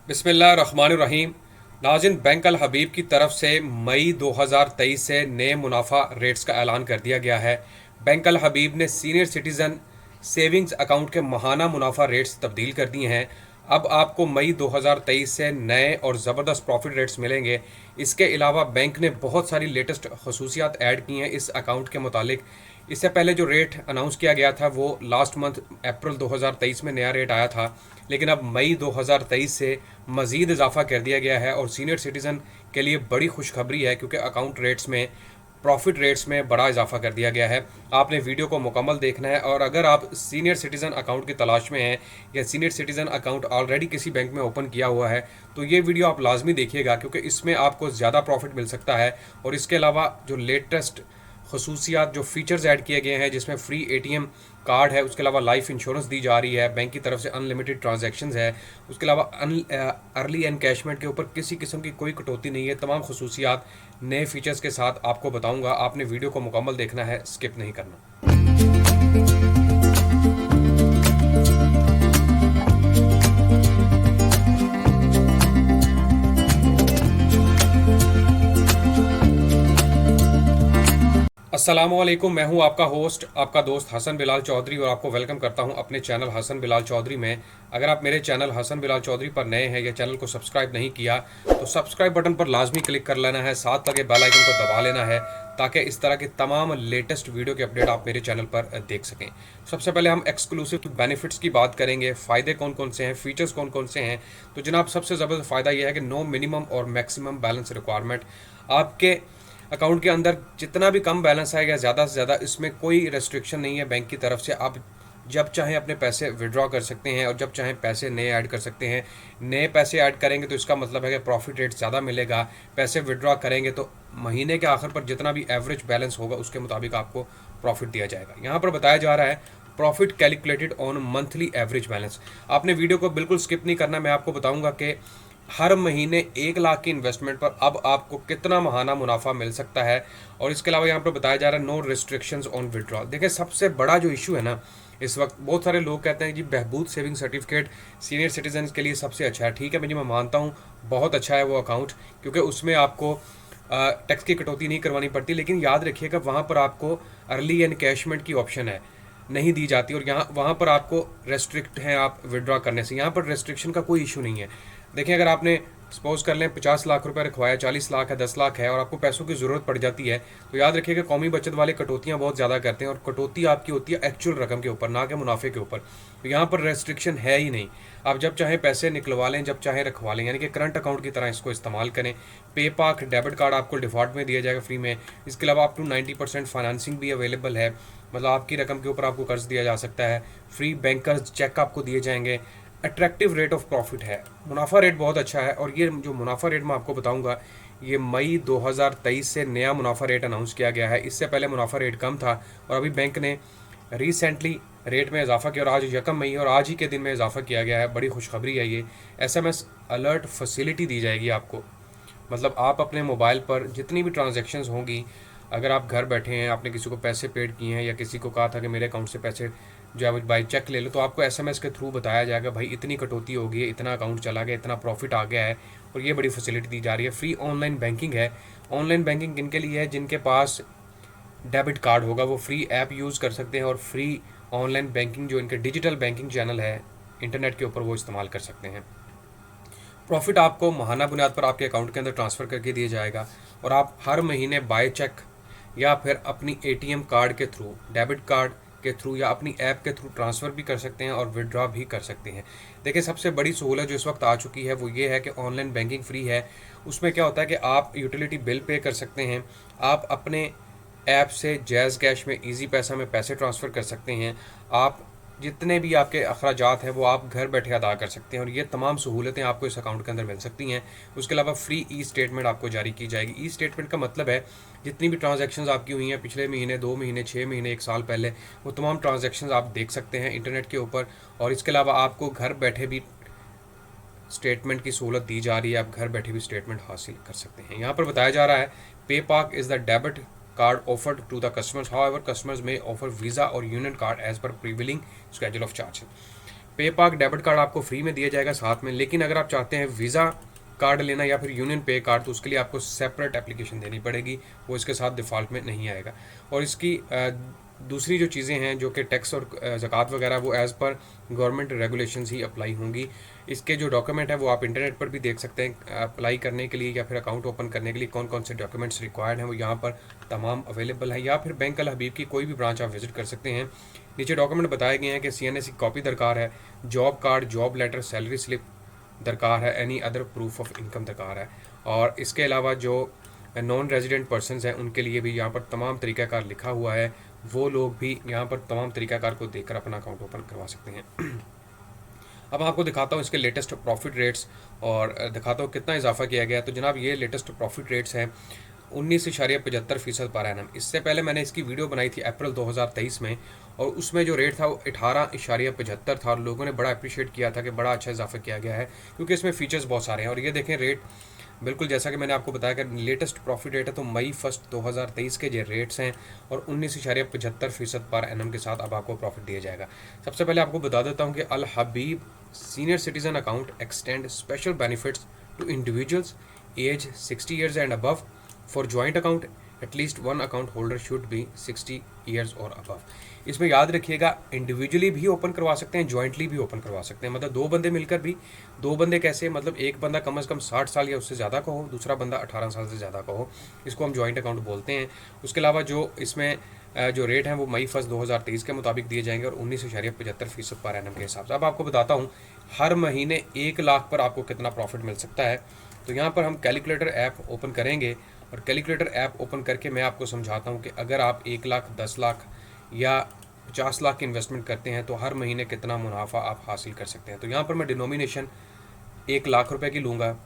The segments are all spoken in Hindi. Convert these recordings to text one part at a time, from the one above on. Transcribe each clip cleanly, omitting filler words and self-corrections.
बिस्मिल्लाहिर्रहमानिर्रहीम। नाज़रीन, बैंक अल हबीब की तरफ से मई 2023 से नए मुनाफा रेट्स का ऐलान कर दिया गया है। बैंक अल हबीब ने सीनियर सिटीज़न सेविंग्स अकाउंट के माहाना मुनाफा रेट्स तब्दील कर दिए हैं। अब आपको मई 2023 से नए और ज़बरदस्त प्रॉफिट रेट्स मिलेंगे। इसके अलावा बैंक ने बहुत सारी लेटेस्ट खसूसियात ऐड की हैं इस अकाउंट के मुतालिक। इससे पहले जो रेट अनाउंस किया गया था वो लास्ट मंथ अप्रैल 2023 में नया रेट आया था, लेकिन अब मई 2023 से मज़ीद इजाफा कर दिया गया है और सीनियर सिटीज़न के लिए बड़ी खुशखबरी है, क्योंकि अकाउंट रेट्स में, प्रॉफिट रेट्स में बड़ा इजाफा कर दिया गया है। आपने वीडियो को मुकम्मल देखना है, और अगर आप सीनियर सिटीज़न अकाउंट की तलाश में हैं या सीनियर सिटीज़न अकाउंट ऑलरेडी किसी बैंक में ओपन किया हुआ है तो ये वीडियो आप लाजमी देखिएगा, क्योंकि इसमें आपको ज़्यादा प्रॉफिट मिल सकता है। और इसके अलावा जो लेटेस्ट खसूसियात, जो फ़ीचर्स ऐड किए गए हैं, जिसमें फ्री एटीएम कार्ड है, उसके अलावा लाइफ इंश्योरेंस दी जा रही है, बैंक की तरफ से अनलिमिटेड ट्रांजैक्शंस है, उसके अलावा अर्ली एनकैशमेंट के ऊपर किसी किस्म की कोई कटौती नहीं है। तमाम खसूसियात नए फ़ीचर्स के साथ आपको बताऊंगा। आपने वीडियो को मुकम्मल देखना है, स्किप नहीं करना। अस्सलामुअलैकुम, मैं हूं आपका होस्ट, आपका दोस्त हसन बिलाल चौधरी, और आपको वेलकम करता हूं अपने चैनल हसन बिलाल चौधरी में। अगर आप मेरे चैनल हसन बिलाल चौधरी पर नए हैं या चैनल को सब्सक्राइब नहीं किया तो सब्सक्राइब बटन पर लाजमी क्लिक कर लेना है, साथ लगे बेल आइकन को दबा लेना है, ताकि इस तरह की तमाम लेटेस्ट वीडियो के अपडेट आप मेरे चैनल पर देख सकें। सबसे पहले हम एक्सक्लूसिव बेनिफिट्स की बात करेंगे। फ़ायदे कौन कौन से हैं, फ़ीचर्स कौन कौन से हैं। तो जनाब, सबसे ज़बरदस्त फ़ायदा यह है कि नो मिनिमम और मैक्सिमम बैलेंस रिक्वायरमेंट। आपके अकाउंट के अंदर जितना भी कम बैलेंस आएगा, ज़्यादा से ज़्यादा, इसमें कोई रेस्ट्रिक्शन नहीं है बैंक की तरफ से। आप जब चाहें अपने पैसे विड्रॉ कर सकते हैं और जब चाहें पैसे नए ऐड कर सकते हैं। नए पैसे ऐड करेंगे तो इसका मतलब है कि प्रॉफिट रेट ज़्यादा मिलेगा। पैसे विड्रॉ करेंगे तो महीने के आखिर पर जितना भी एवरेज बैलेंस होगा उसके मुताबिक आपको प्रॉफिट दिया जाएगा। यहाँ पर बताया जा रहा है profit calculated on monthly average balance. आपने वीडियो को बिल्कुल स्किप नहीं करना। मैं आपको बताऊंगा कि हर महीने 1 लाख की इन्वेस्टमेंट पर अब आपको कितना माहाना मुनाफा मिल सकता है। और इसके अलावा यहाँ पर बताया जा रहा है नो रिस्ट्रिक्शंस ऑन विड्रॉ। देखिए, सबसे बड़ा जो इशू है ना इस वक्त, बहुत सारे लोग कहते हैं जी बहबूद सेविंग सर्टिफिकेट सीनियर सिटीजन के लिए सबसे अच्छा है। ठीक है, मैं मानता हूँ बहुत अच्छा है वो अकाउंट, क्योंकि उसमें आपको टैक्स की कटौती नहीं करवानी पड़ती। लेकिन याद रखिएगा, वहाँ पर आपको अर्ली एनकैशमेंट की ऑप्शन है, नहीं दी जाती, और यहाँ वहाँ पर आपको रेस्ट्रिक्ट हैं आप विड्रॉ करने से। यहाँ पर रेस्ट्रिक्शन का कोई इशू नहीं है। देखिए, अगर आपने सपोज कर लें 50 लाख रुपए रखवाया, 40 लाख है, 10 लाख है, और आपको पैसों की ज़रूरत पड़ जाती है, तो याद रखिएगा कौमी बचत वाले कटौतियाँ बहुत ज़्यादा करते हैं, और कटौती आपकी होती है एक्चुअल रकम के ऊपर, ना कि मुनाफे के ऊपर। तो यहाँ पर रेस्ट्रिक्शन है ही नहीं। आप जब चाहें पैसे निकलवा लें, जब चाहें रखवा लें, यानी कि करंट अकाउंट की तरह इसको इस्तेमाल करें। पे पाक डेबिट कार्ड आपको डिफ़ॉल्ट में दिया जाएगा फ्री में। इसके अलावा अप टू 90% फाइनेंसिंग भी अवेलेबल है, मतलब आपकी रकम के ऊपर आपको कर्ज दिया जा सकता है। फ्री बैंकर्स चेक आपको दिए जाएंगे। अट्रैक्टिव रेट ऑफ प्रॉफिट है, मुनाफा रेट बहुत अच्छा है। और ये जो मुनाफा रेट मैं आपको बताऊंगा, ये मई 2023 से नया मुनाफा रेट अनाउंस किया गया है। इससे पहले मुनाफा रेट कम था, और अभी बैंक ने रिसेंटली रेट में इजाफा किया, और आज 1 मई और आज ही के दिन में इजाफा किया गया है। बड़ी खुशखबरी है ये। एसएमएस अलर्ट फैसिलिटी दी जाएगी आपको, मतलब आप अपने मोबाइल पर जितनी भी ट्रांजैक्शंस होंगी, अगर आप घर बैठे हैं, आपने किसी को पैसे पेड किए हैं या किसी को कहा था कि मेरे अकाउंट से पैसे जो है वो बाई चेक ले लो, तो आपको एसएमएस के थ्रू बताया जाएगा भाई इतनी कटौती हो गई है, इतना अकाउंट चला गया, इतना प्रॉफिट आ गया है। और ये बड़ी फैसिलिटी दी जा रही है। फ्री ऑनलाइन बैंकिंग है। ऑनलाइन बैंकिंग किन के लिए है? जिनके पास डेबिट कार्ड होगा वो फ्री ऐप यूज़ कर सकते हैं, और फ्री ऑनलाइन बैंकिंग जो इनके डिजिटल बैंकिंग चैनल है इंटरनेट के ऊपर, वो इस्तेमाल कर सकते हैं। प्रॉफिट आपको माहाना बुनियाद पर आपके अकाउंट के अंदर ट्रांसफ़र करके दिया जाएगा, और आप हर महीने बाय चेक या फिर अपनी एटीएम कार्ड के थ्रू, डेबिट कार्ड के थ्रू या अपनी ऐप के थ्रू ट्रांसफ़र भी कर सकते हैं और विड्रॉ भी कर सकते हैं। देखिए, सबसे बड़ी सहूलत जो इस वक्त आ चुकी है वो ये है कि ऑनलाइन बैंकिंग फ्री है। उसमें क्या होता है कि आप यूटिलिटी बिल पे कर सकते हैं, आप अपने ऐप से जैज़ कैश में, इजी पैसा में पैसे ट्रांसफ़र कर सकते हैं, आप जितने भी आपके अखराजात हैं वो आप घर बैठे अदा कर सकते हैं, और ये तमाम सहूलतें आपको इस अकाउंट के अंदर मिल सकती हैं। उसके अलावा फ्री ई स्टेटमेंट आपको जारी की जाएगी। ई स्टेटमेंट का मतलब है जितनी भी ट्रांजैक्शंस आपकी हुई हैं पिछले महीने, 2 महीने, 6 महीने, 1 साल पहले, वो तमाम ट्रांजैक्शंस आप देख सकते हैं इंटरनेट के ऊपर। और इसके अलावा आपको घर बैठे भी स्टेटमेंट की सहूलत दी जा रही है, आप घर बैठे भी स्टेटमेंट हासिल कर सकते हैं। यहाँ पर बताया जा रहा है पे पाक is the debit card offered to the customers. However, customers may offer Visa or Union card as per prevailing schedule of charges. पेपाक debit card आपको फ्री में दिया जाएगा साथ में, लेकिन अगर आप चाहते हैं वीज़ा कार्ड लेना या फिर यूनियन पे कार्ड, तो उसके लिए आपको सेपरेट एप्लीकेशन देनी पड़ेगी, वो इसके साथ डिफ़ॉल्ट में नहीं आएगा। और इसकी दूसरी जो चीज़ें हैं जो कि टैक्स और ज़कात वगैरह, वो एज़ पर गवर्नमेंट रेगुलेशंस ही अप्लाई होंगी। इसके जो डॉक्यूमेंट है वो आप इंटरनेट पर भी देख सकते हैं। अप्लाई करने के लिए या फिर अकाउंट ओपन करने के लिए कौन कौन से डॉक्यूमेंट्स रिक्वायर्ड हैं वो यहाँ पर तमाम अवेलेबल है, या फिर बैंक अल हबीब की कोई भी ब्रांच आप विजिट कर सकते हैं। नीचे डॉक्यूमेंट बताए गए हैं कि CNA की कॉपी दरकार है, job card, job letter, salary slip दरकार है, any other proof of income दरकार है। और इसके अलावा जो नॉन रेजिडेंट पर्सनस हैं उनके लिए भी यहाँ पर तमाम तरीक़ाकार लिखा हुआ है, वो लोग भी यहाँ पर तमाम तरीक़ाकार को देखकर अपना अकाउंट ओपन करवा सकते हैं। अब मैं आपको दिखाता हूँ इसके लेटेस्ट प्रॉफिट रेट्स और दिखाता हूँ कितना इजाफा किया गया है। तो जनाब ये लेटेस्ट प्रॉफिट रेट्स हैं 19.75% पर एनम। इससे पहले मैंने इसकी वीडियो बनाई थी अप्रैल 2023 में, और उसमें जो रेट था वो 18.75 था, और लोगों ने बड़ा अप्रिशिएट किया था कि बड़ा अच्छा इजाफा किया गया है क्योंकि इसमें फीचर्स बहुत सारे हैं। और ये देखें रेट बिल्कुल जैसा कि मैंने आपको बताया कि लेटेस्ट प्रॉफिट रेट है, तो मई 1 2023 के जो रेट्स हैं और 19.75% पर एनम के साथ अब आपको प्रॉफिट दिया जाएगा। सबसे पहले आपको बता देता हूँ कि Al Habib senior citizen account extend special benefits to individuals age 60 years and above. For joint account at least one account holder should be 60 years और अबव। इसमें याद रखिएगा इंडिविजुअली भी ओपन करवा सकते हैं, जॉइंटली भी ओपन करवा सकते हैं। मतलब दो बंदे मिलकर भी, दो बंदे कैसे, मतलब एक बंदा कम से कम 60 साल या उससे ज़्यादा का हो, दूसरा बंदा 18 साल से ज़्यादा का हो, इसको हम जॉइंट अकाउंट बोलते हैं। उसके अलावा जो इसमें जो रेट हैं वो मई 1 2023 के मुताबिक दिए जाएंगे और 19.75% पर एनम के हिसाब से। अब आपको बताता हूँ हर महीने 1 लाख पर आपको कितना प्रॉफिट मिल सकता है। तो यहाँ पर हम कैलकुलेटर ऐप ओपन करेंगे, और कैलकुलेटर ऐप ओपन करके मैं आपको समझाता हूँ कि अगर आप 1 लाख, 10 लाख या 50 लाख की इन्वेस्टमेंट करते हैं तो हर महीने कितना मुनाफा आप हासिल कर सकते हैं। तो यहाँ पर मैं डिनोमिनेशन 1 लाख रुपए की लूँगा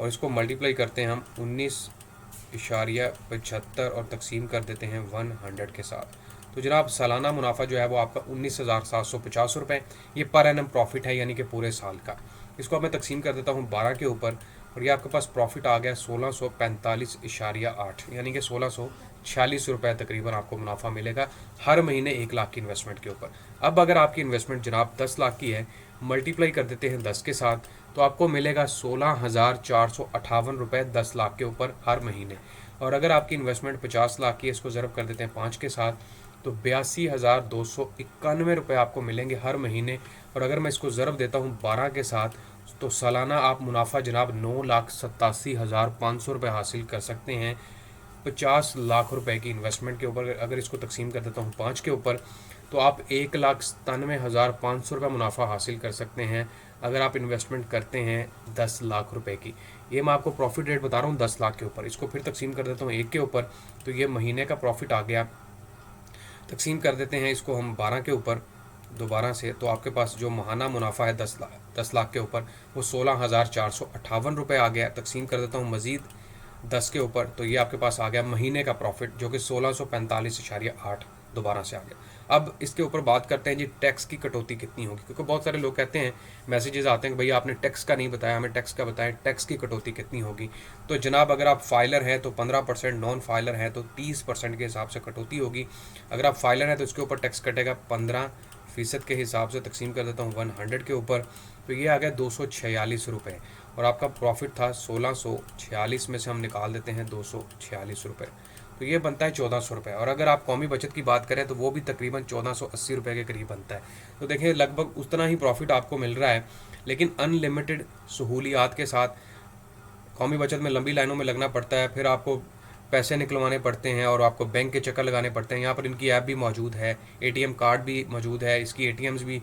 और इसको मल्टीप्लाई करते हैं हम 19.75 और तकसीम कर देते हैं 100 के साथ। तो जनाब सालाना मुनाफा जो है वो आपका 19,750 रुपये, ये पर एनम प्रॉफिट है, यानी कि पूरे साल का। इसको अब मैं तकसीम कर देता हूँ 12 के ऊपर, और ये आपके पास प्रॉफिट आ गया 1645.8, यानी कि 1646 रुपये तकरीबन आपको मुनाफा मिलेगा हर महीने 1 लाख की इन्वेस्टमेंट के ऊपर। अब अगर आपकी इन्वेस्टमेंट जनाब 10 लाख की है, मल्टीप्लाई कर देते हैं 10 के साथ, तो आपको मिलेगा 16,458 रुपये 10 लाख के ऊपर हर महीने। और अगर आपकी इन्वेस्टमेंट 50 लाख की है, इसको ज़रब कर देते हैं 5 के साथ, तो 82,291 रुपये आपको मिलेंगे हर महीने। और अगर मैं इसको ज़रब देता हूँ 12 के साथ, तो सालाना आप मुनाफा जनाब 9,87,500 रुपये हासिल कर सकते हैं 50 लाख रुपए की इन्वेस्टमेंट के ऊपर। अगर इसको तकसीम कर देता हूँ 5 के ऊपर, तो आप 1,97,500 रुपये मुनाफा हासिल कर सकते हैं अगर आप इन्वेस्टमेंट करते हैं 10 लाख रुपए की। ये मैं आपको प्रॉफिट रेट बता रहा हूँ 10 लाख के ऊपर। इसको फिर तकसीम कर देता हूँ 1 के ऊपर, तो ये महीने का प्रॉफिट आ गया। तकसीम कर देते हैं इसको हम 12 के ऊपर दोबारा से, तो आपके पास जो माहाना मुनाफा है 10 लाख के ऊपर, वो 16,458 रुपये आ गया। तकसीम कर देता हूँ मज़ीद 10 के ऊपर, तो ये आपके पास आ गया महीने का प्रॉफिट जो कि 1645.8 दोबारा से आ गया। अब इसके ऊपर बात करते हैं जी टैक्स की कटौती कितनी होगी, क्योंकि बहुत सारे लोग कहते हैं, मैसेजेस आते हैं कि भैया आपने टैक्स का नहीं बताया, हमें टैक्स का बताएं, टैक्स की कटौती कितनी होगी। तो जनाब अगर आप फाइलर हैं तो 15%, नॉन फाइलर हैं तो 30% के हिसाब से कटौती होगी। अगर आप फाइलर हैं तो इसके ऊपर टैक्स कटेगा 15% के हिसाब से। तकसीम कर देता हूँ 100 के ऊपर, तो ये आ गया 246 रुपये, और आपका प्रॉफिट था 1646 में से हम निकाल देते हैं 246 रुपये, तो ये बनता है 1400 रुपये। और अगर आप कौमी बचत की बात करें तो वो भी तकरीबन 1480 रुपये के करीब बनता है। तो देखिए लगभग उतना ही प्रॉफिट आपको मिल रहा है, लेकिन अनलिमिटेड सहूलियात के साथ। कौमी बचत में लंबी लाइनों में लगना पड़ता है, फिर आपको पैसे निकलवाने पड़ते हैं और आपको बैंक के चक्कर लगाने पड़ते हैं। यहाँ पर इनकी ऐप भी मौजूद है, ATM कार्ड भी मौजूद है, इसकी ATMs भी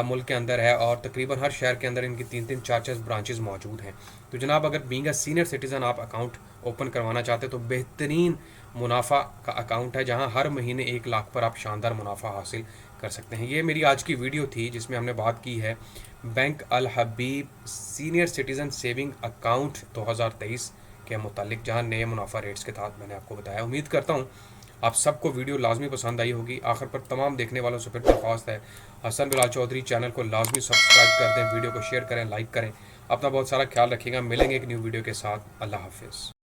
मुल्क के अंदर है, और तकरीबन हर शहर के अंदर इनकी 3-3, 4-4 ब्रांचेस मौजूद हैं। तो जनाब अगर बीइंग अ सीनियर सिटीज़न आप अकाउंट ओपन करवाना चाहते हैं तो बेहतरीन मुनाफा का अकाउंट है, जहाँ हर महीने 1 लाख पर आप शानदार मुनाफा हासिल कर सकते हैं। ये मेरी आज की वीडियो थी जिसमें हमने बात की है बैंक अल Habib senior citizen saving account 2023 के मुतालिक, जहाँ नए मुनाफा रेट्स के तहत मैंने आपको बताया। उम्मीद करता हूँ आप सबको वीडियो लाजमी पसंद आई होगी। आखिर पर तमाम देखने वालों से फिर दरख्वास्त है, हसन बिलाल चौधरी चैनल को लाजमी सब्सक्राइब कर दें, वीडियो को शेयर करें, लाइक करें। अपना बहुत सारा ख्याल रखिएगा। मिलेंगे एक न्यू वीडियो के साथ। अल्लाह हाफिज़।